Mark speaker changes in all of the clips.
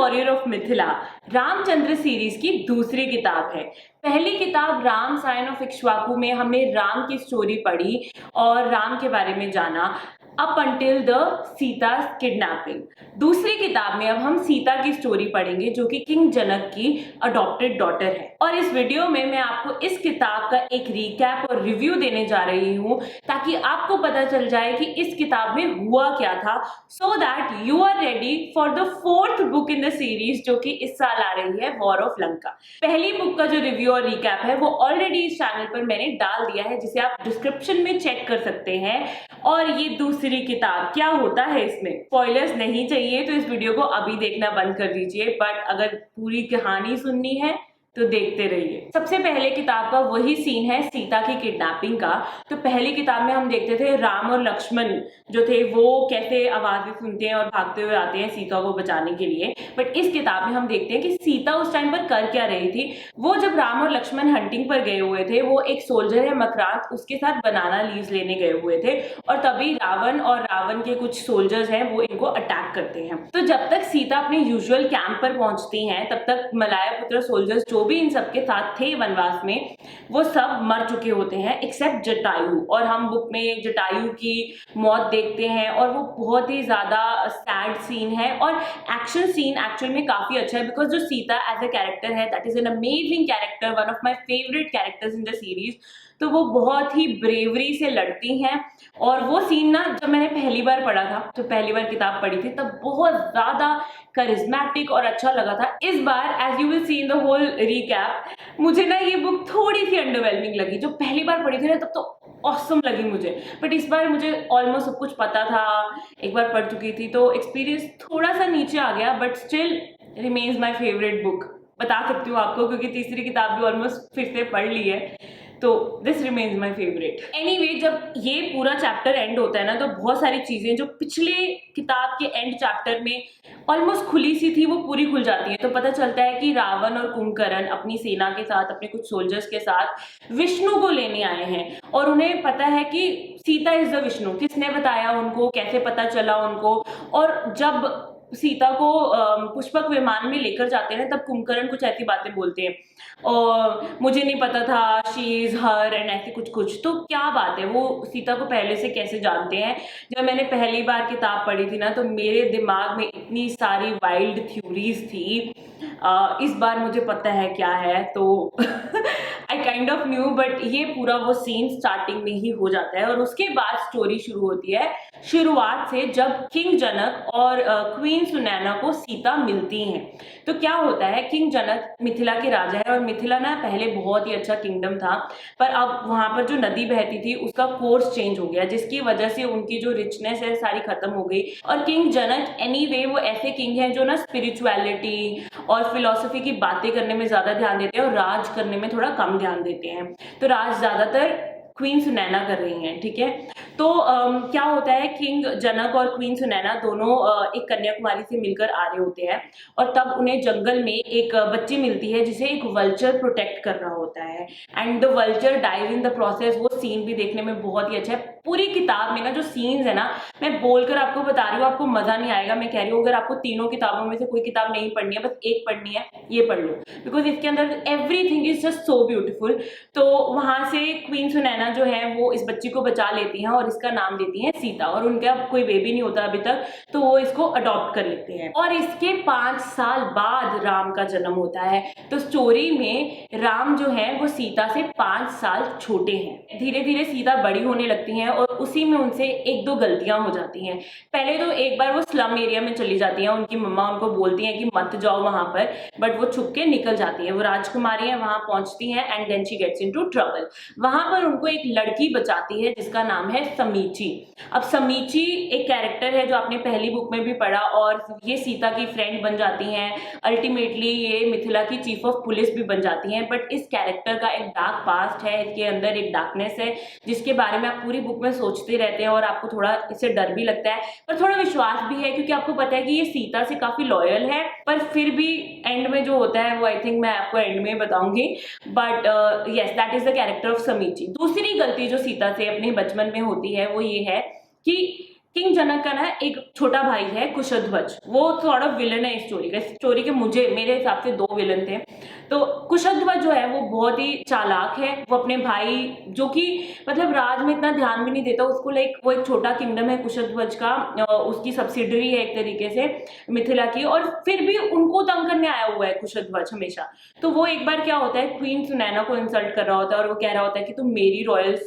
Speaker 1: Warrior of Mithila Ramchandra series की दूसरी किताब है। पहली किताब राम साइन ऑफ इक्ष्वाकु में हमने राम की स्टोरी पढ़ी और राम के बारे में जाना up until the Sita kidnapping. दूसरी किताब में अब हम सीता की स्टोरी पढ़ेंगे जो कि किंग जनक की अडॉप्टेड डॉटर है। और इस वीडियो में मैं आपको इस किताब का एक रिकैप और रिव्यू देने जा रही हूँ ताकि आपको पता चल जाए कि इस किताब में हुआ क्या था, so that you are ready for the fourth book in the series जो कि इस साल आ रही है, वॉर ऑफ लंका। पहली बुक का जो रिव्यू और रिकैप है वो ऑलरेडी इस चैनल पर मैंने डाल दिया है, जिसे आप डिस्क्रिप्शन में चेक कर सकते हैं। और ये दूसरी किताब क्या होता है, इसमें स्पॉयलर्स नहीं चाहिए तो इस वीडियो को अभी देखना बंद कर दीजिए, बट अगर पूरी कहानी सुननी है तो देखते रहिए। सबसे पहले किताब का वही सीन है सीता की किडनैपिंग का। तो पहली किताब में हम देखते थे राम और लक्ष्मण जो थे वो कैसे आवाजें सुनते हैं और भागते हुए आते हैं सीता को बचाने के लिए, बट इस किताब में हम देखते हैं कि सीता उस टाइम पर कर क्या रही थी। वो जब राम और लक्ष्मण हंटिंग पर गए हुए थे, वो एक सोल्जर है मकरात, उसके साथ बनाना लीव्स लेने गए हुए थे और तभी रावण और रावण के कुछ सोल्जर्स हैं वो इनको अटैक करते हैं। तो जब तक सीता अपने यूजुअल कैंप पर पहुंचती हैं तब तक मलाया पुत्र सोल्जर्स जो भी इन सबके साथ थे वनवास में वो सब मर चुके होते हैं एक्सेप्ट जटायु। और हम बुक में जटायु की मौत देखते हैं और वो बहुत ही ज्यादा सैड सीन है और एक्शन सीन एक्चुअल में काफी अच्छा है बिकॉज जो सीता एज अ कैरेक्टर है that is an amazing character, one of my favourite characters in the series. तो वो बहुत ही ब्रेवरी से लड़ती हैं और वो सीन ना जब मैंने पहली बार पढ़ा था, तो पहली बार किताब पढ़ी थी तब बहुत ज्यादा करिज्मेटिक और अच्छा लगा था। इस बार as you will see in the whole recap मुझे ना ये बुक थोड़ी सी अंडरवेलमिंग लगी। जो पहली बार पढ़ी थी ना तब तो ऑसम लगी मुझे, बट इस बार मुझे ऑलमोस्ट सब कुछ पता था, एक बार पढ़ चुकी थी तो एक्सपीरियंस थोड़ा सा नीचे आ गया, but still remains my favourite book. बता सकती हूँ आपको क्योंकि तीसरी किताब भी ऑलमोस्ट फिर से पढ़ ली है, तो this remains my favourite. Anyway, जब ये पूरा चैप्टर एंड होता है ना तो बहुत सारी चीजें जो पिछले किताब के एंड चैप्टर में ऑलमोस्ट खुली सी थी वो पूरी खुल जाती है। तो पता चलता है कि रावण और कुंभकर्ण अपनी सेना के साथ, अपने कुछ सोल्जर्स के साथ विष्णु को लेने आए हैं और उन्हें पता है कि सीता इज द विष्णु। किसने बताया उनको, कैसे पता चला उनको? और जब सीता को पुष्पक विमान में लेकर जाते हैं तब कुंभकर्ण कुछ ऐसी बातें बोलते हैं और मुझे नहीं पता था, शी इज हर एंड ऐसे कुछ कुछ। तो क्या बात है, वो सीता को पहले से कैसे जानते हैं? जब मैंने पहली बार किताब पढ़ी थी ना तो मेरे दिमाग में इतनी सारी वाइल्ड थ्योरीज थी, इस बार मुझे पता है क्या है तो I kind of new, but ये पूरा वो सीन स्टार्टिंग में ही हो जाता है और उसके बाद स्टोरी शुरू होती है शुरुआत से जब किंग जनक और क्वीन सुनैना को सीता मिलती हैं। तो क्या होता है, किंग जनक मिथिला के राजा है और मिथिला ना पहले बहुत ही अच्छा किंगडम था, पर अब वहां पर जो नदी बहती थी उसका कोर्स चेंज हो गया जिसकी वजह से उनकी जो रिचनेस है सारी खत्म हो गई। और किंग जनक एनीवे वो ऐसे किंग हैं जो ना स्पिरिचुअलिटी और फिलोसफी की बातें करने में ज्यादा ध्यान देते हैं और राज करने में थोड़ा कम ध्यान देते हैं। तो राज ज्यादातर क्वीन सुनैना कर रही हैं, ठीक है। तो क्या होता है, किंग जनक और क्वीन सुनैना दोनों एक कन्याकुमारी से मिलकर आ रहे होते हैं और तब उन्हें जंगल में एक बच्ची मिलती है जिसे एक वल्चर प्रोटेक्ट कर रहा होता है and the vulture dies in the process. वो सीन भी देखने में बहुत ही अच्छा है। पूरी किताब में ना जो सीन्स है ना, मैं बोलकर आपको बता रही हूँ, आपको मजा नहीं आएगा। मैं कह रही हूँ अगर आपको तीनों किताबों में से कोई किताब नहीं पढ़नी है, बस एक पढ़नी है, ये पढ़ लो बिकॉज इसके अंदर everything is just so beautiful. तो वहां से क्वीन सुनैना जो है वो इस बच्ची को बचा लेती हैं और इसका नाम देती हैं सीता, और उनका कोई बेबी नहीं होता अभी तक तो वो इसको अडॉप्ट कर लेते हैं। और इसके 5 साल बाद राम का जन्म होता है। तो स्टोरी में राम जो है वो सीता से 5 साल छोटे हैं। धीरे धीरे सीता बड़ी होने लगती हैं और उसी में उनसे 1-2 गलतियां हो जाती हैं। पहले तो एक बार वो स्लम एरिया में चली जाती हैं, उनकी मम्मा उनको बोलती हैं कि मत जाओ वहां पर, बट वो छुप के निकल जाती है। वो राजकुमारी है, वहां पहुंचती हैं and then she gets into trouble. वहां पर उनको एक लड़की बचाती है जिसका नाम है समीची। अब समीची एक कैरेक्टर है जो आपने पहली बुक में भी पढ़ा और ये सीता की फ्रेंड बन जाती हैं। अल्टीमेटली ये मिथिला की चीफ ऑफ पुलिस भी बन जाती हैं। बट इस कैरेक्टर का एक डार्क पास्ट है, इसके अंदर एक डार्कनेस है जिसके बारे में आप पूरी बुक में सोचते रहते हैं और आपको थोड़ा इससे डर भी लगता है पर थोड़ा विश्वास भी है क्योंकि आपको पता है कि ये सीता से काफी लॉयल है। पर फिर भी एंड में जो होता है वो आई थिंक मैं आपको एंड में बताऊंगी, but yes that is the character of Samichi. दूसरी गलती जो सीता से अपने बचपन में होती है वो ये है कि किंग जनक का ना एक छोटा भाई है कुशध्वज, वो थोड़ा विलन है इस स्टोरी का। इस स्टोरी के मेरे हिसाब से 2 विलन थे। तो कुशध्वज जो है वो बहुत ही चालाक है। वो अपने भाई, जो कि मतलब राज में इतना ध्यान भी नहीं देता उसको, लाइक वो एक छोटा किंगडम है कुशध्वज का, उसकी सब्सिडरी है एक तरीके से मिथिला की, और फिर भी उनको तंग करने आया हुआ है कुशध्वज हमेशा। तो वो एक बार क्या होता है, क्वीन सुनैना को इंसल्ट कर रहा होता है और वो कह रहा होता है कि तुम मेरी रॉयल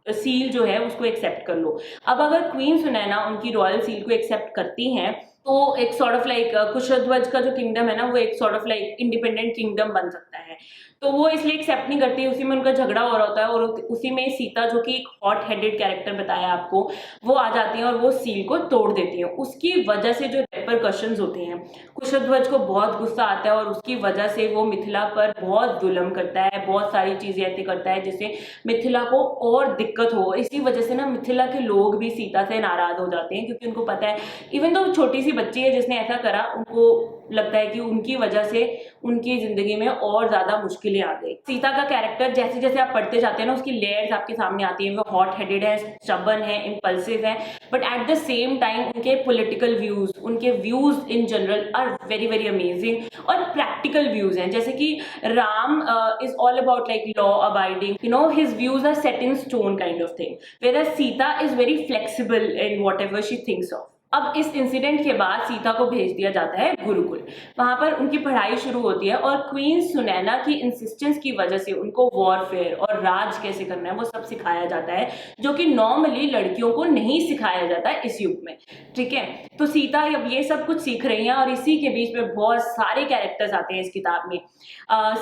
Speaker 1: सील जो है उसको एक्सेप्ट कर लो। अब अगर क्वीन सुनैना उनकी रॉयल सील को एक्सेप्ट करती हैं तो एक सॉर्ट ऑफ लाइक कुशध्वज का जो किंगडम है ना वो एक sort of like independent kingdom बन सकता है। तो वो इसलिए एक्सेप्ट नहीं करती, उसी में उनका झगड़ा हो रहा होता है और उसी में सीता, जो कि एक हॉट हेडेड कैरेक्टर बताया आपको, वो आ जाती है और वो सील को तोड़ देती है। उसकी वजह से जो रेपरकशंस होते हैं, कुशध्वज को बहुत गुस्सा आता है और उसकी वजह से वो मिथिला पर बहुत जुल्म करता है, बहुत सारी चीजें ऐसे करता है जिससे मिथिला को और दिक्कत हो। इसी वजह से ना मिथिला के लोग भी सीता से नाराज हो जाते हैं, क्योंकि उनको पता है इवन तो छोटी सी बच्ची है जिसने ऐसा करा, उनको लगता है कि उनकी वजह से उनकी जिंदगी में और ज्यादा मुश्किलें आ गई। सीता का कैरेक्टर जैसे जैसे आप पढ़ते जाते हैं ना, उसकी लेयर्स आपके सामने आती है। वो हॉट हेडेड है, स्टबर्न है, इम्पल्सिव है, but at the same time उनके पॉलिटिकल व्यूज, उनके views in general are very very amazing और प्रैक्टिकल व्यूज हैं। जैसे कि Ram is all about like law abiding, you know, his views are set in stone kind of thing, where Sita is very flexible in whatever she thinks of. अब इस incident के बाद सीता को भेज दिया जाता है गुरुकुल। वहां पर उनकी पढ़ाई शुरू होती है और क्वीन सुनैना की इंसिस्टेंस की वजह से उनको वॉरफेयर और राज कैसे करना है वो सब सिखाया जाता है, जो कि नॉर्मली लड़कियों को नहीं सिखाया जाता है इस युग में। ठीक है, तो सीता अब ये सब कुछ सीख रही है और इसी के बीच में बहुत सारे कैरेक्टर्स आते हैं इस किताब में।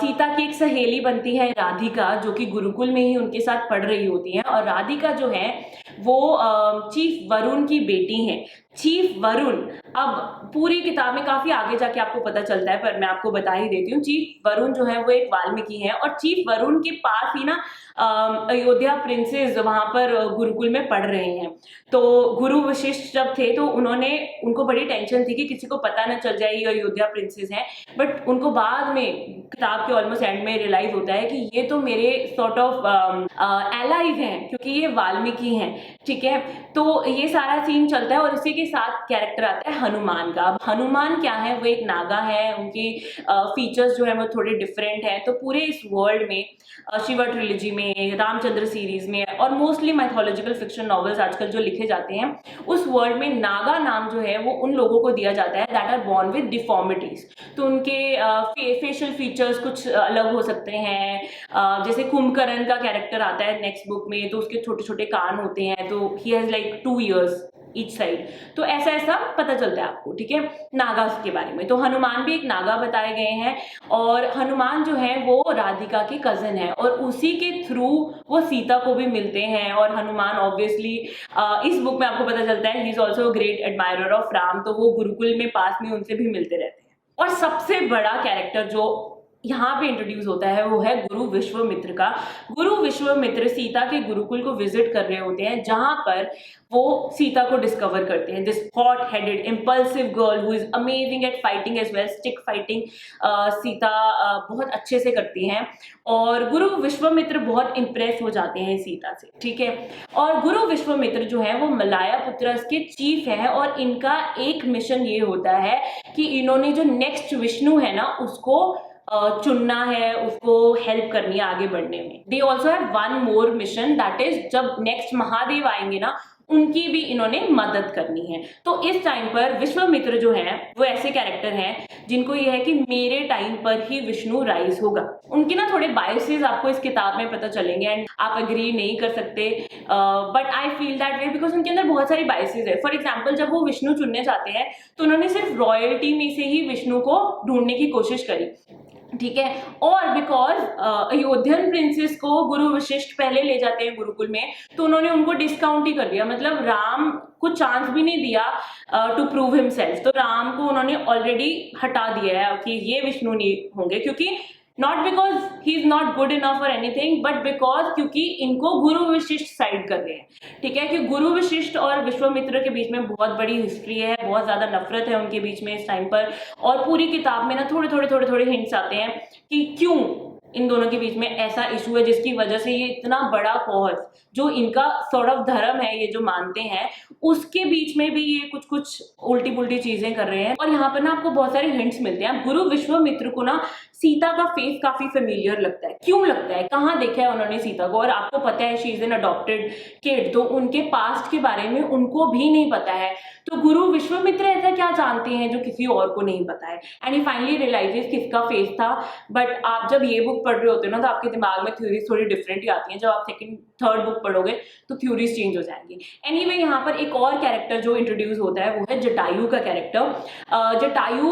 Speaker 1: सीता की एक सहेली बनती है राधिका, जो कि गुरुकुल में ही उनके साथ पढ़ रही होती है, और राधिका जो है वो चीफ वरुण की बेटी है। चीफ वरुण, अब पूरी किताब में काफी आगे जाके आपको पता चलता है, पर मैं आपको बता ही देती हूँ। चीफ वरुण जो है वो एक वाल्मीकि है, और चीफ वरुण के पास ही ना अयोध्या प्रिंसेस वहां पर गुरुकुल में पढ़ रहे हैं। तो गुरु वशिष्ठ जब थे तो उनको बड़ी टेंशन थी कि किसी को पता ना चल जाए ये अयोध्या प्रिंसेस हैं, बट उनको बाद में किताब के ऑलमोस्ट एंड में रियलाइज होता है कि ये तो मेरे सॉर्ट ऑफ एलाइज हैं, क्योंकि ये वाल्मीकि हैं। ठीक है, तो ये सारा सीन चलता है और इसी के साथ कैरेक्टर आता है हनुमान का। अब हनुमान क्या है, वो एक नागा है, उनकी फीचर्स जो है वो थोड़े डिफरेंट है। तो पूरे इस वर्ल्ड में शिवा ट्रिलॉजी में, रामचंद्र सीरीज में और मोस्टली माइथोलॉजिकल फिक्शन नॉवेल्स आजकल जो लिखे जाते हैं, उस वर्ल्ड में नागा नाम जो है वो उन लोगों को दिया जाता है that are born with deformities. तो उनके फेशियल फीचर्स कुछ अलग हो सकते हैं। जैसे कुंभकर्ण का कैरेक्टर आता है नेक्स्ट बुक में, तो उसके छोटे छोटे कान होते हैं, तो he has like 2 years each side. तो ऐसा ऐसा पता चलता है आपको। ठीक है, नागा के बारे में तो हनुमान भी एक नागा बताए गए हैं, और हनुमान जो है वो राधिका के कजन है, और उसी के थ्रू वो सीता को भी मिलते हैं। और हनुमान ऑब्वियसली इस बुक में आपको पता चलता है he is also a great admirer of Ram, तो वो गुरुकुल में पास में उनसे भी मिलते रहते हैं। और सबसे बड़ा कैरेक्टर जो यहाँ पे इंट्रोड्यूस होता है वो है गुरु विश्वामित्र का। गुरु विश्वामित्र सीता के गुरुकुल को विजिट कर रहे होते हैं, जहां पर वो सीता को डिस्कवर करते हैं, this hot headed impulsive girl who is amazing at fighting as well, stick fighting Sita बहुत अच्छे से करती हैं, और गुरु विश्वामित्र बहुत इंप्रेस हो जाते हैं सीता से। ठीक है, और गुरु विश्वामित्र जो है वो मलाया पुत्र के चीफ है, और इनका एक मिशन ये होता है कि इन्होंने जो नेक्स्ट विष्णु है ना उसको चुनना है, उसको हेल्प करनी है आगे बढ़ने में। They also have one more mission, that is जब नेक्स्ट महादेव आएंगे ना उनकी भी इन्होंने मदद करनी है। तो इस टाइम पर विश्वामित्र जो है वो ऐसे कैरेक्टर हैं जिनको ये है कि मेरे टाइम पर ही विष्णु राइज होगा। उनके ना थोड़े बायसेस आपको इस किताब में पता चलेंगे, एंड आप एग्री नहीं कर सकते, but I feel that way because उनके अंदर बहुत सारी बायसेस है। फॉर एग्जाम्पल, जब वो विष्णु चुनने जाते हैं तो उन्होंने सिर्फ रॉयल्टी में से ही विष्णु को ढूंढने की कोशिश करी। ठीक है, और बिकॉज अयोध्यन प्रिंसेस को गुरु वशिष्ठ पहले ले जाते हैं गुरुकुल में, तो उन्होंने उनको डिस्काउंट ही कर दिया, मतलब राम को चांस भी नहीं दिया टू प्रूव हिमसेल्फ। तो राम को उन्होंने ऑलरेडी हटा दिया है कि ये विष्णु नहीं होंगे, क्योंकि not because he is not good enough और एनीथिंग, बट बिकॉज क्योंकि इनको गुरु वशिष्ठ साइड कर रहे हैं। ठीक है, कि गुरु वशिष्ठ और विश्वामित्र के बीच में बहुत बड़ी हिस्ट्री है, बहुत ज्यादा नफरत है उनके बीच में इस टाइम पर, और पूरी किताब में ना थोड़े थोड़े हिंट्स आते हैं कि क्यों इन दोनों के बीच में ऐसा इशू है जिसकी वजह से ये इतना बड़ा कॉज जो इनका सॉर्ट ऑफ धर्म है, ये जो मानते हैं, उसके बीच में भी ये कुछ कुछ उल्टी पुल्टी चीजें कर रहे हैं। और यहाँ पर ना आपको बहुत सारे हिंट्स मिलते हैं। गुरु विश्वामित्र को ना सीता का फेस काफी फेमिलियर लगता है। क्यों लगता है? कहाँ देखा है उन्होंने सीता को? और आपको पता है she is an adopted kid, तो उनके पास्ट के बारे में उनको भी नहीं पता है। तो गुरु विश्वामित्र ऐसा क्या जानते हैं जो किसी और को नहीं पता है? एंड ही फाइनली रियलाइजेस किसका फेस था। बट आप जब ये बुक पढ़ रहे होते हो ना, तो आपके दिमाग में थ्योरीज थोड़ी डिफरेंट ही आती हैं। जब आप सेकंड थर्ड बुक पढ़ोगे तो थ्योरीज चेंज हो जाएंगी। एनीवे, यहाँ पर एक और कैरेक्टर जो इंट्रोड्यूस होता है वो है जटायु का कैरेक्टर। जटायु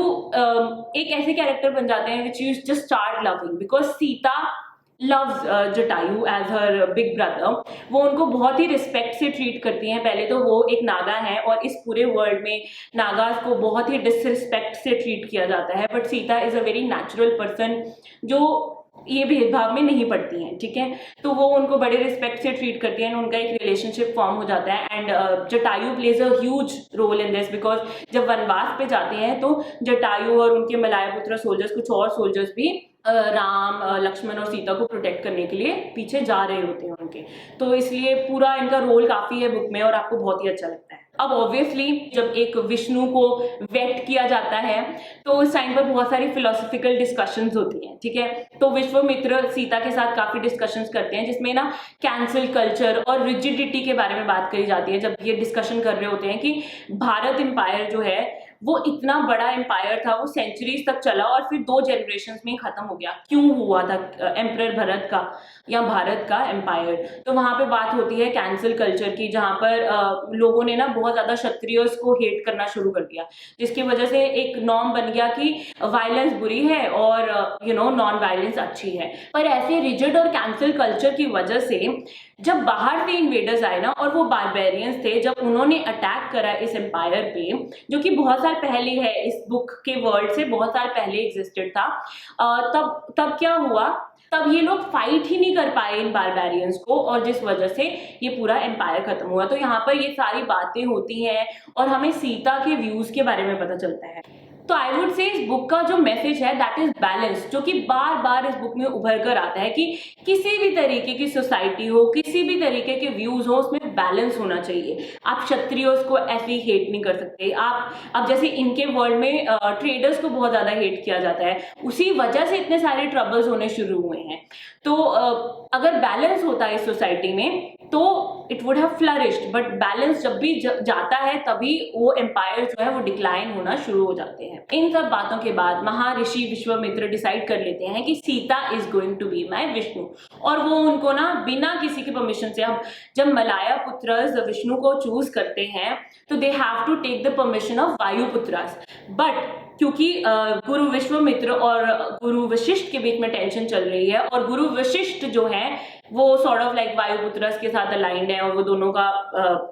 Speaker 1: एक ऐसे कैरेक्टर बन जाते हैं which you just start loving because Sita loves Jatayu as her big brother. वो उनको बहुत ही रिस्पेक्ट से ट्रीट करती हैं। पहले तो वो एक नागा है और इस पूरे वर्ल्ड में नागास को बहुत ही डिसरिस्पेक्ट से ट्रीट किया जाता है, but Sita is a very natural person जो ये भेदभाव में नहीं पड़ती हैं, ठीक है। तो वो उनको बड़े रिस्पेक्ट से ट्रीट करती हैं, उनका एक रिलेशनशिप फॉर्म हो जाता है। And Jatayu plays a huge role in this because जब वनवास पे जाते हैं तो जटायु और उनके मलाया पुत्र सोल्जर्स, कुछ और सोल्जर्स भी राम, लक्ष्मण और सीता को प्रोटेक्ट करने के लिए पीछे जा रहे होते हैं उनके। तो इसलिए पूरा इनका रोल काफी है बुक में और आपको बहुत ही अच्छा लगता है। अब ऑब्वियसली जब एक विष्णु को वेट किया जाता है तो उस टाइम पर बहुत सारी फिलोसफिकल डिस्कशंस होती हैं, ठीक है। तो विश्वामित्र सीता के साथ काफी डिस्कशंस करते हैं जिसमें ना कैंसल कल्चर और रिजिडिटी के बारे में बात करी जाती है। जब ये डिस्कशन कर रहे होते हैं कि भारत एम्पायर जो है वो इतना बड़ा एम्पायर था, वो सेंचुरीज तक चला और फिर 2 जनरेशंस में खत्म हो गया। क्यों हुआ था एम्परर भरत का या भारत का एम्पायर? तो वहां पे बात होती है कैंसल कल्चर की, जहां पर लोगों ने ना बहुत ज्यादा क्षत्रियस को हेट करना शुरू कर दिया, जिसकी वजह से एक नॉर्म बन गया कि वायलेंस बुरी है और नॉन वायलेंस अच्छी है। पर ऐसे रिजिड और कैंसल कल्चर की वजह से जब बाहर से इन्वेडर्स आए ना, और वो बारबेरियंस थे, जब उन्होंने अटैक करा इस एम्पायर पे जो कि बहुत साल पहले है, इस बुक के वर्ल्ड से बहुत साल पहले एग्जिस्टेड था, तब क्या हुआ? तब ये लोग फाइट ही नहीं कर पाए इन बारबेरियंस को और जिस वजह से ये पूरा एम्पायर खत्म हुआ। तो यहाँ पर ये सारी बातें होती हैं और हमें सीता के व्यूज के बारे में पता चलता है। तो आई वुड से इस बुक का जो मैसेज है दैट इज बैलेंस, जो कि बार बार इस बुक में उभर कर आता है कि किसी भी तरीके की सोसाइटी हो, किसी भी तरीके के व्यूज हो, उसमें बैलेंस होना चाहिए। आप क्षत्रियों को ऐसे ही हेट नहीं कर सकते। आप अब जैसे इनके वर्ल्ड में ट्रेडर्स को बहुत ज्यादा हेट किया जाता है, उसी वजह से इतने सारे ट्रबल्स होने शुरू हुए हैं। तो अगर बैलेंस होता है इस सोसाइटी में तो it would have flourished, but balance जब भी जाता है तभी वो एम्पायर जो है वो डिक्लाइन होना शुरू हो जाते हैं। इन सब बातों के बाद महर्षि विश्वामित्र डिसाइड कर लेते हैं कि Sita is going to be my Vishnu, और वो उनको ना बिना किसी की परमिशन से, अब जब मलाया पुत्रस विष्णु को चूज करते हैं तो they have to take the permission of Vayuputras. But क्योंकि गुरु विश्वामित्र और गुरु वशिष्ठ के बीच में टेंशन चल रही है और गुरु वशिष्ठ जो है वो सॉर्ट ऑफ लाइक वायुपुत्रस के साथ अलाइंड है और वो दोनों का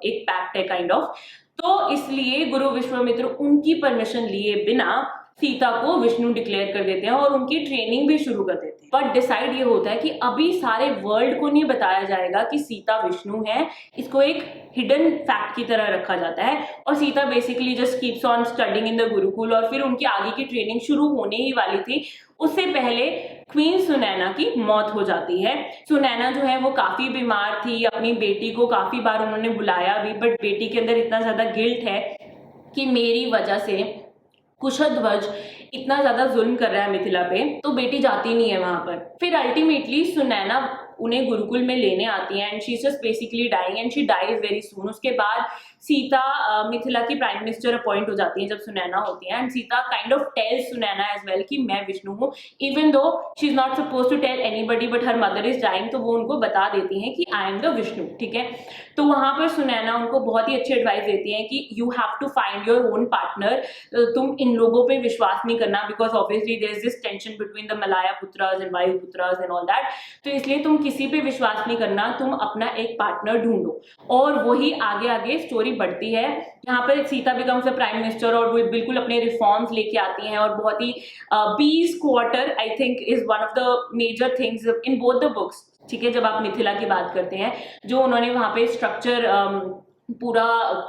Speaker 1: एक पैक्ट है काइंड ऑफ, तो इसलिए गुरु विश्वामित्र उनकी परमिशन लिए बिना सीता को विष्णु डिक्लेयर कर देते हैं और उनकी ट्रेनिंग भी शुरू कर देते हैं। बट डिसाइड ये होता है कि अभी सारे वर्ल्ड को नहीं बताया जाएगा कि सीता विष्णु है, इसको एक हिडन फैक्ट की तरह रखा जाता है। और Sita basically just keeps on studying in the Gurukul और फिर उनकी आगे की ट्रेनिंग शुरू होने ही वाली थी। उससे पहले क्वीन सुनैना की मौत हो जाती है। सुनैना जो है वो काफी बीमार थी, अपनी बेटी को काफी बार उन्होंने बुलाया भी, बट बेटी के अंदर इतना ज्यादा गिल्ट है कि मेरी वजह से कुशध्वज इतना ज्यादा जुल्म कर रहा है मिथिला पे, तो बेटी जाती नहीं है वहां पर। फिर अल्टीमेटली सुनैना उन्हें गुरुकुल में लेने आती है and she is just basically dying and she dies very soon. उसके बाद सीता मिथिला की प्राइम मिनिस्टर अपॉइंट हो जाती है जब सुनैना होती है, and Sita kind of tells Sunaina as well कि मैं विष्णु हूँ, even though she is not suppose to tell anybody but her mother is dying, तो वो उनको बता देती हैं कि आई एम द विष्णु, ठीक है। तो वहां पर सुनैना उनको बहुत ही अच्छी एडवाइस देती है कि you have to find your own partner, तुम इन लोगों पे विश्वास नहीं करना because obviously there is this tension between the Malayaputras and Vayuputras and all that, तो इसलिए तुम किसी पे विश्वास नहीं करना, तुम अपना एक पार्टनर ढूंढो। और वही आगे आगे स्टोरी बढ़ती है। यहाँ पर Sita becomes a prime minister और वो बिल्कुल अपने रिफॉर्म्स लेके आती हैं और बहुत ही peace quarter I think is one of the major things in both the books, ठीक है। जब आप मिथिला की बात करते हैं जो उन्होंने वहां पे स्ट्रक्चर पूरा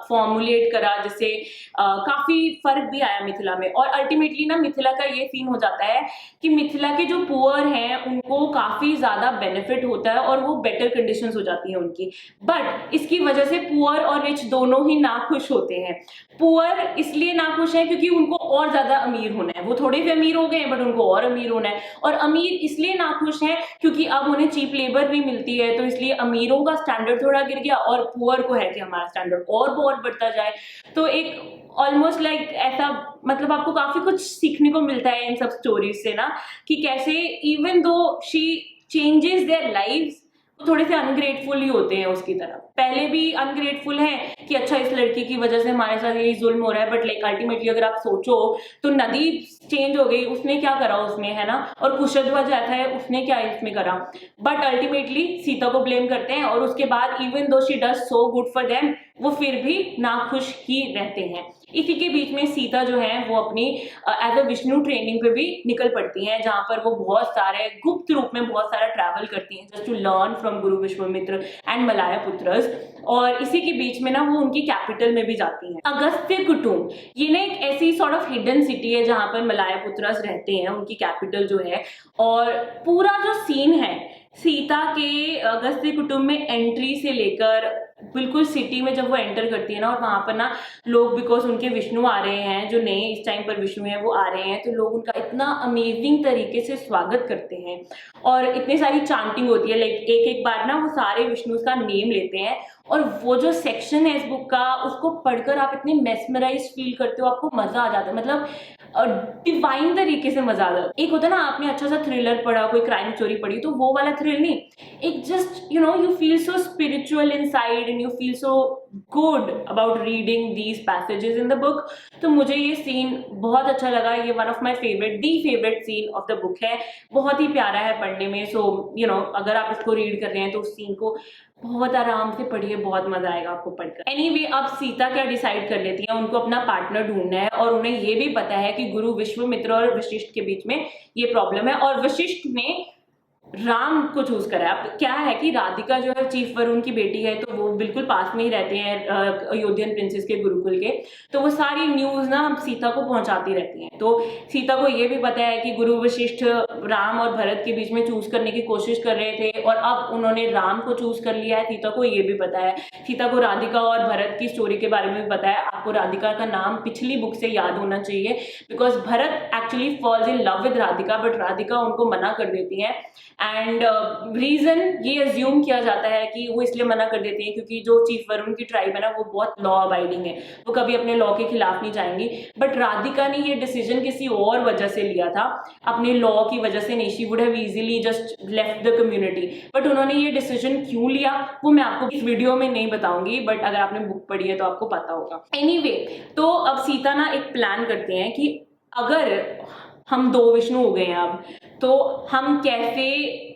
Speaker 1: फॉर्मुलेट करा, जिससे काफी फर्क भी आया मिथिला में। और अल्टीमेटली ना मिथिला का ये सीन हो जाता है कि मिथिला के जो पुअर हैं उनको काफी ज्यादा बेनिफिट होता है और वो बेटर कंडीशंस हो जाती हैं उनकी। बट इसकी वजह से पुअर और रिच दोनों ही नाखुश होते हैं। पुअर इसलिए नाखुश है क्योंकि उनको और ज्यादा अमीर होना है, वो थोड़े से अमीर हो गए हैं बट उनको और अमीर होना है। और अमीर इसलिए नाखुश है क्योंकि अब उन्हें चीप लेबर नहीं मिलती है, तो इसलिए अमीरों का स्टैंडर्ड थोड़ा गिर गया और पुअर को है कि हमारा स्टैंडर्ड और बहुत बढ़ता जाए। तो एक ऑलमोस्ट लाइक ऐसा, मतलब आपको काफी कुछ सीखने को मिलता है इन सब स्टोरीज से ना, कि कैसे even though she changes their lives, थोड़े से अनग्रेटफुल ही होते हैं उसकी तरफ। पहले भी अनग्रेटफुल है कि अच्छा इस लड़की की वजह से हमारे साथ यही जुल्म हो रहा है, बट लाइक अल्टीमेटली अगर आप सोचो तो नदी चेंज हो गई, उसने क्या करा उसमें, है ना। और कुशध्वज आता है, उसने क्या इसमें करा। बट अल्टीमेटली सीता को ब्लेम करते हैं और उसके बाद even though she does so good for them, वो फिर भी नाखुश ही रहते हैं। इसी के बीच में सीता जो है वो अपनी एज अ विष्णु ट्रेनिंग पे भी निकल पड़ती हैं, जहां पर वो बहुत सारे गुप्त रूप में बहुत सारा ट्रैवल करती हैं just to learn from Guru Vishwamitra and Malaya पुत्रस। और इसी के बीच में ना वो उनकी कैपिटल में भी जाती हैं, अगस्त्य कुटुंब। ये ना एक ऐसी सॉर्ट ऑफ हिडन सिटी है जहां पर मलाया पुत्रस रहते हैं, उनकी कैपिटल जो है। और पूरा जो सीन है सीता के अगस्त्य कुटुंब में एंट्री से लेकर बिल्कुल सिटी में जब वो एंटर करती है ना, और वहां पर ना लोग, बिकॉज उनके विष्णु आ रहे हैं, जो नए इस टाइम पर विष्णु है वो आ रहे हैं, तो लोग उनका इतना अमेजिंग तरीके से स्वागत करते हैं और इतनी सारी चांटिंग होती है। लाइक एक एक बार ना वो सारे विष्णु का नेम लेते हैं और वो जो सेक्शन है इस बुक का, उसको पढ़कर आप इतने मेस्मराइज फील करते हो, आपको मजा आ जाता है, मतलब डिवाइन तरीके से मजा आ जाता है। एक होता है ना आपने अच्छा सा थ्रिलर पढ़ा, कोई क्राइम स्टोरी पढ़ी, तो वो वाला थ्रिल नहीं, एक just you feel so spiritual inside and you feel so good about reading these passages in the book. तो मुझे ये सीन बहुत अच्छा लगा, ये one of my favourite, the favourite scene of the book है। बहुत ही प्यारा है पढ़ने में। सो अगर आप इसको रीड कर रहे हैं तो उस सीन को बहुत आराम से पढ़िए, बहुत मजा आएगा आपको पढ़कर। एनीवे, अब सीता क्या डिसाइड कर लेती है, उनको अपना पार्टनर ढूंढना है और उन्हें ये भी पता है कि गुरु विश्वामित्र और वशिष्ठ के बीच में ये प्रॉब्लम है। और वशिष्ठ ने राम को चूज करा है। अब क्या है कि राधिका जो है चीफ वरुण की बेटी है, तो वो बिल्कुल पास में ही रहते हैं अयोध्यन प्रिंसेस के गुरुकुल के, तो वो सारी न्यूज ना सीता को पहुंचाती रहती हैं। तो सीता को ये भी पता है कि गुरु वशिष्ठ राम और भरत के बीच में चूज करने की कोशिश कर रहे थे और अब उन्होंने राम को चूज कर लिया है। सीता को ये भी पता है, सीता को राधिका और भरत की स्टोरी के बारे में भी पता है। आपको राधिका का नाम पिछली बुक से याद होना चाहिए, because Bharat actually false in love with Radhika, but Radhika उनको मना कर देती है। एंड रीजन ये अज्यूम किया जाता है कि वो इसलिए मना कर देती है क्योंकि जो चीफ वरुण की ट्राइब है ना, वो बहुत लॉ अबाइडिंग है, वो कभी अपने लॉ के खिलाफ नहीं जाएंगी। बट राधिका ने ये डिसीजन किसी और वजह से लिया था, अपने लॉ की वजह से नहीं। She would have easily just left the community, but उन्होंने ये डिसीजन क्यों लिया वो मैं आपको इस वीडियो में नहीं बताऊंगी, बट अगर आपने बुक पढ़ी है तो आपको पता होगा। एनीवे, तो अब सीता ना एक प्लान करते हैं कि अगर हम दो विष्णु हो गए हैं अब, तो हम कैसे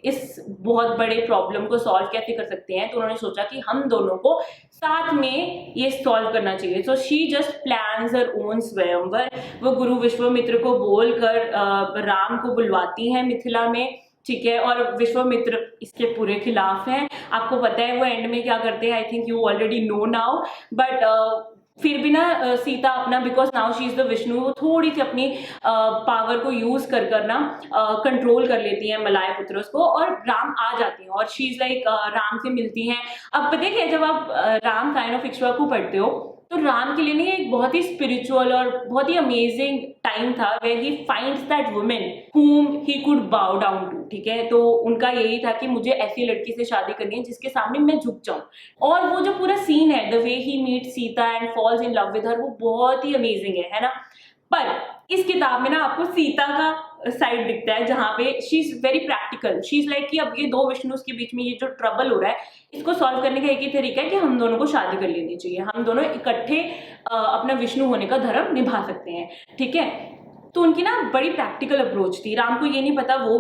Speaker 1: इस बहुत बड़े प्रॉब्लम को सॉल्व कैसे कर सकते हैं। तो उन्होंने सोचा कि हम दोनों को साथ में ये सॉल्व करना चाहिए। So she just plans her own स्वयंवर। वो गुरु विश्वामित्र को बोलकर राम को बुलवाती हैं मिथिला में, ठीक है। और विश्वामित्र इसके पूरे खिलाफ हैं। आपको पता है वो एंड में क्या करते हैं, I think you already know now, but फिर भी ना सीता अपना, because now she is the Vishnu, वो थोड़ी सी अपनी पावर को यूज कर ना कंट्रोल कर लेती हैं मलाया पुत्र को, और राम आ जाती हैं और शी इज लाइक राम से मिलती हैं। अब पता है जब आप राम साइन ऑफ इक्ष्वाकु पढ़ते हो तो राम के लिए नहीं एक बहुत ही स्पिरिचुअल और बहुत ही अमेजिंग टाइम था where he finds that women whom he could bow down to, ठीक है। तो उनका यही था कि मुझे ऐसी लड़की से शादी करनी है जिसके सामने मैं झुक जाऊं। और वो जो पूरा सीन है, the way he meet Sita and falls in love with her, वो बहुत ही अमेजिंग है ना। पर इस किताब में ना आपको सीता का साइड दिखता है जहाँ पे she is very practical. She is like कि अब ये दो विष्णु के बीच में ये जो ट्रबल हो रहा है, इसको सॉल्व करने का एक ही तरीका है कि हम दोनों को शादी कर लेनी चाहिए, हम दोनों इकट्ठे अपना विष्णु होने का धर्म निभा सकते हैं, ठीक है। तो उनकी ना बड़ी प्रैक्टिकल अप्रोच थी। राम को ये नहीं पता वो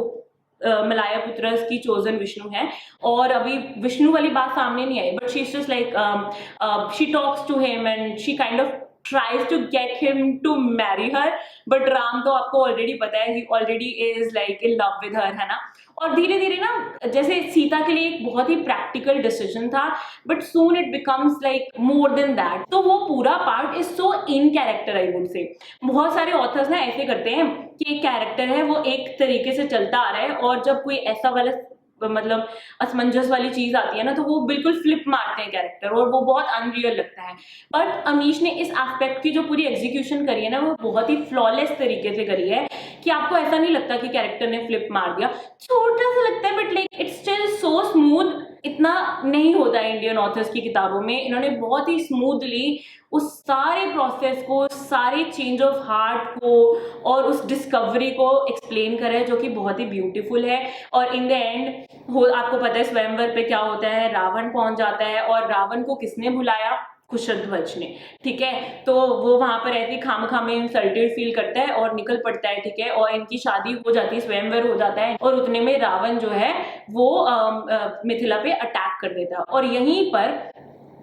Speaker 1: मलाया पुत्र की चोजन विष्णु है, और अभी विष्णु वाली बात सामने नहीं आई, but she is just like she talks to him and she kind of tries to get him to marry her, but Ram तो आपको ऑलरेडी पता है, he already is like in love with her, है ना। और धीरे धीरे ना, जैसे सीता के लिए एक बहुत ही प्रैक्टिकल डिसीजन था, but soon it becomes like more than that. तो वो पूरा part is so in character, I would say. बहुत सारे ऑथर्स ना ऐसे करते हैं कि एक कैरेक्टर है वो एक तरीके से चलता आ रहा है, और जब कोई ऐसा वाला मतलब असमंजस वाली चीज आती है ना, तो वो बिल्कुल फ्लिप मारते हैं कैरेक्टर, और वो बहुत अनरियल लगता है। बट अमीश ने इस एस्पेक्ट की जो पूरी एग्जीक्यूशन करी है ना, वो बहुत ही फ्लॉलेस तरीके से करी है कि आपको ऐसा नहीं लगता कि कैरेक्टर ने फ्लिप मार दिया। छोटा सा लगता है, but like it's still so smooth. इतना नहीं होता है इंडियन ऑथर्स की किताबों में। इन्होंने बहुत ही स्मूथली उस सारे प्रोसेस को, सारे चेंज ऑफ हार्ट को और उस डिस्कवरी को एक्सप्लेन करा है, जो कि बहुत ही ब्यूटीफुल है। और इन द एंड आपको पता है स्वयंवर पे क्या होता है, रावण पहुंच जाता है, और रावण को किसने बुलाया? कुशध्वज ने, ठीक है। तो वो वहां पर ऐसे खामखा में इंसल्टेड फील करता है और निकल पड़ता है, ठीक है। और इनकी शादी हो जाती है, स्वयंवर हो जाता है, और उतने में रावण जो है वो मिथिला पे अटैक कर देता है। और यहीं पर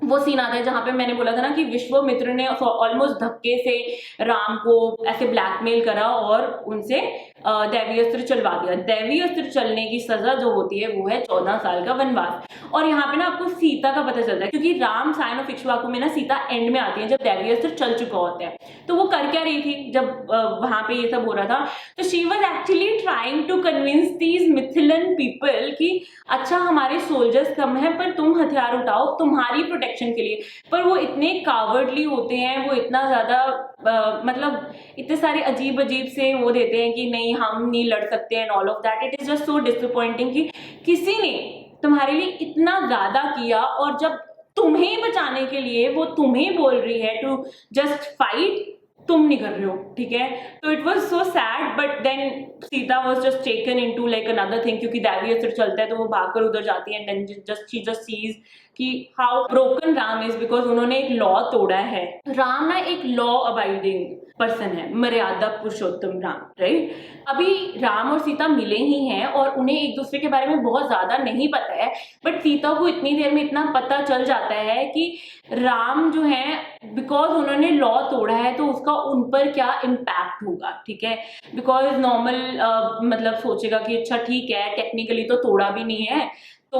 Speaker 1: वो सीन आता है जहां पे मैंने बोला था ना कि विश्वामित्र ने ऑलमोस्ट धक्के से राम को ऐसे ब्लैकमेल करा और उनसे दैवीय अस्त्र चलवा दिया। दैवीय अस्त्र चलने की सजा जो होती है वो है 14 साल का वनवास। और यहाँ पे ना आपको सीता का पता चलता है, क्योंकि राम साइन ऑफ इक्ष्वाकु में ना सीता एंड में आती है, जब दैवीय अस्त्र चल चुका होता है। तो वो कर क्या रही थी जब वहां पे ये सब हो रहा था? तो she was actually trying to convince these Mithilan people कि अच्छा हमारे सोल्जर्स कम है, पर तुम हथियार उठाओ तुम्हारी प्रोटेक्शन के लिए। पर वो इतने कावर्डली होते हैं, वो इतना ज्यादा मतलब इतने सारे अजीब अजीब से वो देते हैं कि नहीं हम नहीं लड़ सकते and all of that. It is just so disappointing कि किसी ने तुम्हारे लिए इतना ज्यादा किया, और जब तुम्हें बचाने के लिए वो तुम्हें बोल रही है टू जस्ट फाइट, तुम नहीं कर रहे हो, ठीक है। तो it was so sad, but then Sita was just taken into like another thing, क्योंकि दैवीय अस्त्र चलता है तो वो भागकर उधर जाती है, and then she just sees कि how broken Ram is, because उन्होंने एक लॉ तोड़ा है। राम ना एक लॉ अबाइडिंग पर्सन है, मर्यादा पुरुषोत्तम राम, राइट। अभी राम और सीता मिले ही हैं और उन्हें एक दूसरे के बारे में बहुत ज्यादा नहीं पता है, बट सीता को इतनी देर में इतना पता चल जाता है कि राम जो है, बिकॉज उन्होंने लॉ तोड़ा है तो उसका उन पर क्या इम्पैक्ट होगा, ठीक है। बिकॉज नॉर्मल मतलब सोचेगा कि अच्छा ठीक है, टेक्निकली तो तोड़ा भी नहीं है तो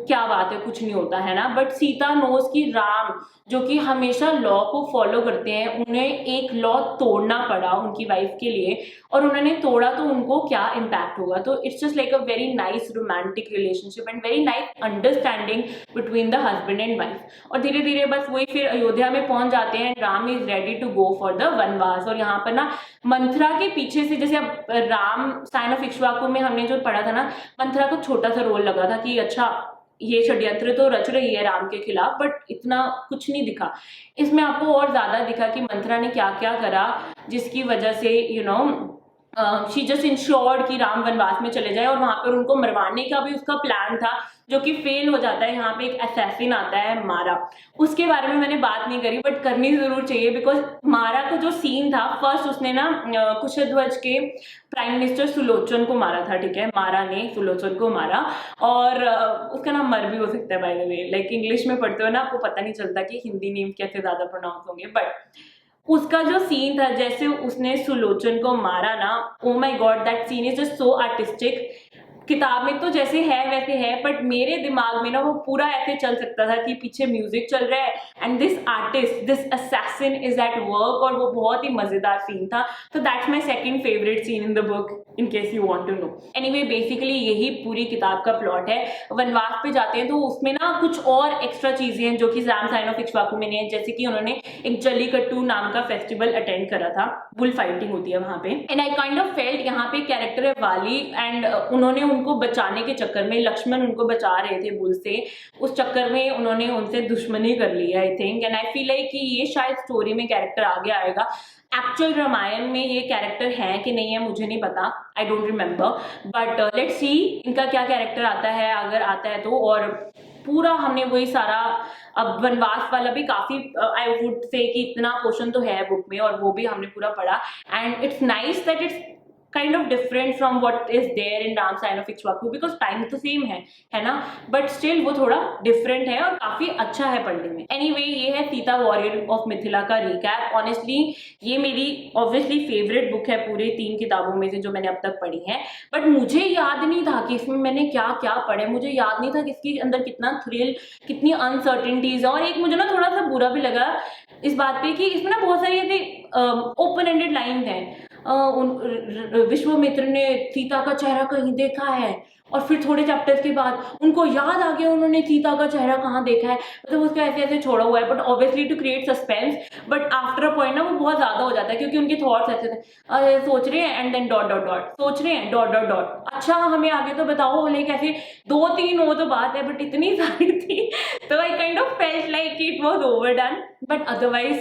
Speaker 1: क्या बात है, कुछ नहीं होता है ना। बट सीता नोज कि राम जो कि हमेशा लॉ को फॉलो करते हैं, उन्हें एक लॉ तोड़ना पड़ा उनकी वाइफ के लिए, और उन्होंने तोड़ा तो उनको क्या इम्पैक्ट होगा। तो it's just like a very nice romantic relationship and very nice understanding between the husband and wife. और धीरे धीरे बस वही फिर अयोध्या में पहुंच जाते हैं, Ram is ready to go for the vanvas. और यहाँ पर ना मंथरा के पीछे से, जैसे अब राम साइन ऑफ इक्ष्वाकु में हमने जो पढ़ा था ना, मंथरा को छोटा सा रोल लगा था कि अच्छा ये षड्यंत्र तो रच रही है राम के खिलाफ, बट इतना कुछ नहीं दिखा। इसमें आपको और ज्यादा दिखा कि मंथरा ने क्या क्या करा, जिसकी वजह से you know she just insured कि राम वनवास में चले जाए। और वहां पर उनको मरवाने का भी उसका प्लान था, जो कि फेल हो जाता है। यहाँ पे एक असैसिन आता है मारा, उसके बारे में मैंने बात नहीं करी, बट करनी जरूर चाहिए, बिकॉज मारा का जो सीन था, फर्स्ट उसने ना कुशध्वज के प्राइम मिनिस्टर सुलोचन को मारा था, ठीक है। मारा ने सुलोचन को मारा, और उसका नाम मर भी हो सकता है by the way, like English में पढ़ते हो ना आपको पता नहीं चलता कि हिंदी नेम कैसे ज्यादा प्रोनाउंस होंगे। बट उसका जो सीन था, जैसे उसने सुलोचन को मारा ना, oh my god, that scene is just so artistic. किताब में तो जैसे है वैसे है, बट मेरे दिमाग में ना वो पूरा ऐसे चल सकता था कि पीछे म्यूजिक चल रहा है and this artist, this assassin is at work, और वो बहुत ही मजेदार सीन था। तो that's my second favourite scene in the book, in case you want to know. Anyway, basically यही पूरी किताब का प्लॉट है। वनवास पे जाते हैं तो उसमें ना कुछ और एक्स्ट्रा चीजें हैं जो कि राम साइन ऑफ इक्ष्वाकु में नहीं है, जैसे कि उन्होंने एक जल्लीकट्टू नाम का फेस्टिवल अटेंड करा था, बुल फाइटिंग होती है वहां पे। And I kind of felt, यहाँ पे कैरेक्टर है वाली, एंड उन्होंने उनको बचाने के चक्कर में, लक्ष्मण उनको बचा रहे थे बुल से, उस चक्कर में उन्होंने उनसे दुश्मनी कर ली I think. And I feel like कि ये शायद स्टोरी में कैरेक्टर आगे आएगा। एक्चुअल रामायण में ये कैरेक्टर है कि नहीं है मुझे नहीं पता, I don't remember, but let's see इनका क्या कैरेक्टर आता है, अगर आता है तो। और पूरा हमने वही सारा, अब वनवास वाला भी काफी आई वुड से कि इतना पोर्शन तो है बुक में, और वो भी हमने पूरा पढ़ा। And it's nice that it's kind of different from what is there in Ram scion of Ikshvaku, because time तो सेम है ना, बट स्टिल वो थोड़ा डिफरेंट है और काफी अच्छा है पढ़ने में। एनीवे, ये है सीता वॉरियर ऑफ मिथिला का रिकैप। ऑनेस्टली ये मेरी ऑब्वियसली फेवरेट बुक है पूरे 3 किताबों में से जो मैंने अब तक पढ़ी है, बट मुझे याद नहीं था कि इसमें मैंने क्या क्या पढ़े, मुझे याद नहीं था कि इसके अंदर कितना थ्रिल, कितनी अनसर्टेनिटीज है। और एक मुझे ना थोड़ा सा बुरा भी लगा इस बात पे कि इसमें ना बहुत सारी ऐसे ओपन एंडेड लाइन्स हैं। विश्वामित्र ने सीता का चेहरा कहीं देखा है और फिर थोड़े चैप्टर्स के बाद उनको याद आ गया उन्होंने सीता का चेहरा कहाँ देखा है, मतलब उसका ऐसे ऐसे छोड़ा हुआ है, but obviously to create suspense, but after a point ना वो बहुत ज्यादा हो जाता है क्योंकि उनके थॉट्स ऐसे थे, सोच रहे हैं and then dot dot dot, सोच रहे हैं डॉट डॉट डॉट, अच्छा हमें आगे तो बताओ, लाइक ऐसे 2-3 हो तो बात है, बट इतनी सारी थी तो I kind of felt like it was overdone. But otherwise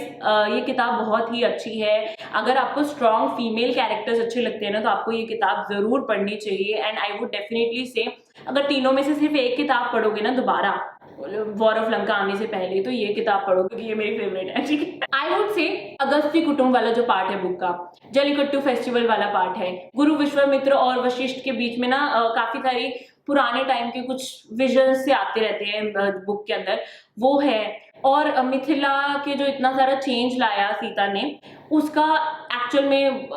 Speaker 1: ये किताब बहुत ही अच्छी है। अगर आपको स्ट्रॉन्ग फीमेल कैरेक्टर्स अच्छे लगते हैं ना तो आपको ये किताब जरूर पढ़नी चाहिए। एंड आई वुड डेफिनेटली से अगर तीनों में से सिर्फ एक किताब पढ़ोगे ना दोबारा वॉर ऑफ लंका आने से पहले, तो ये किताब पढ़ो क्योंकि ये मेरी फेवरेट है, ठीक है। आई वुड से अगस्त्य कुटुंब वाला जो पार्ट है बुक का, जलीकट्टू फेस्टिवल वाला पार्ट है, गुरु विश्वामित्र और वशिष्ठ के बीच में ना काफी सारी पुराने टाइम के कुछ विजन्स से आते रहते हैं बुक के अंदर, वो है। और मिथिला के जो इतना सारा चेंज लाया सीता ने, उसका एक्चुअल में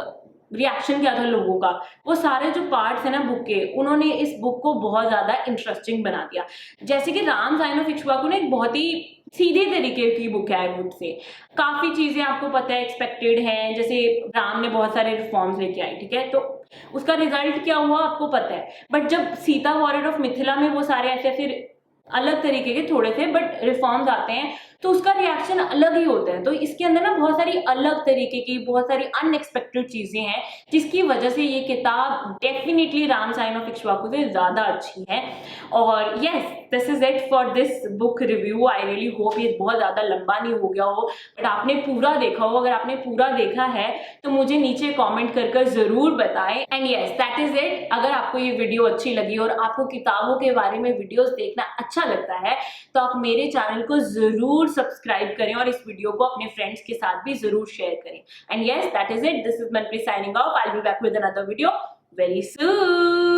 Speaker 1: रिएक्शन क्या था लोगों का, वो सारे जो पार्ट्स है ना बुक के, उन्होंने इस बुक को बहुत ज्यादा इंटरेस्टिंग बना दिया। जैसे कि राम साइन ऑफ इक्ष्वाकु ने एक बहुत ही सीधे तरीके की बुक है, आई वुड से काफी चीजें आपको पता है एक्सपेक्टेड हैं, जैसे राम ने बहुत सारे रिफॉर्म्स लेके आए, ठीक है, तो उसका रिजल्ट क्या हुआ आपको पता है। बट जब सीता वॉरियर ऑफ मिथिला में वो सारे ऐसे ऐसे अलग तरीके के थोड़े से बट रिफॉर्म्स आते हैं तो उसका रिएक्शन अलग ही होता है। तो इसके अंदर ना बहुत सारी अलग तरीके की, बहुत सारी अनएक्सपेक्टेड चीजें हैं जिसकी वजह से ये किताब definitely Ram scion of Ikshvaku से ज्यादा अच्छी है। और yes, this is it for this book review. I really hope ये बहुत ज्यादा लंबा नहीं हो गया हो, बट आपने पूरा देखा हो। अगर आपने पूरा देखा है तो मुझे नीचे कॉमेंट कर जरूर बताएं। And yes, that is it. अगर आपको ये वीडियो अच्छी लगी और आपको किताबों के बारे में वीडियोस देखना अच्छा लगता है तो आप मेरे चैनल को जरूर सब्सक्राइब करें और इस वीडियो को अपने फ्रेंड्स के साथ भी जरूर शेयर करें। And yes, that is it. This is Manpreet signing off. I will be back with another video very soon.